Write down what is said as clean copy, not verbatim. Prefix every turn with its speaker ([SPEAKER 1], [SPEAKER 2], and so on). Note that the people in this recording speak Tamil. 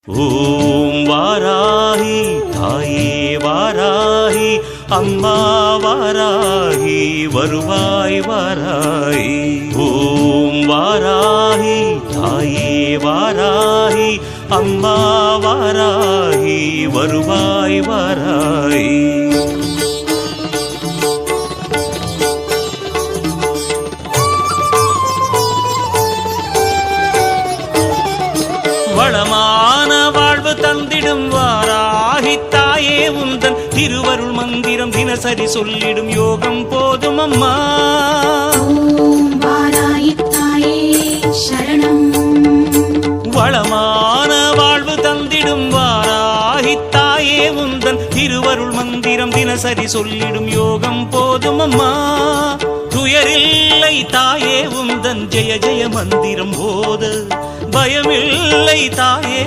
[SPEAKER 1] ஓம் வாராகி தாயே வாராகி அம்மா வாராகி வருவாய் வாராகி. ஓம் வாராகி தாயே வாராகி அம்மா வாராகி வருவாய் வாராகி. வளமான வாழ்வு தந்திடும் வாராகி தாயே உந்தன் திருவருள் மந்திரம் தினசரி சொல்லிடும் யோகம் போதும் அம்மா.
[SPEAKER 2] ஓம் வாராகி தாயே சரணம்.
[SPEAKER 1] வளமான வாழ்வு தந்திடும் வாராகி தாயே உந்தன் திருவருள் மந்திரம் தினசரி சொல்லிடும் யோகம் போதும் அம்மா. துயரில்லை தாயே உந்தன் ஜெய ஜெய மந்திரம் போத பயமில்லை தாயே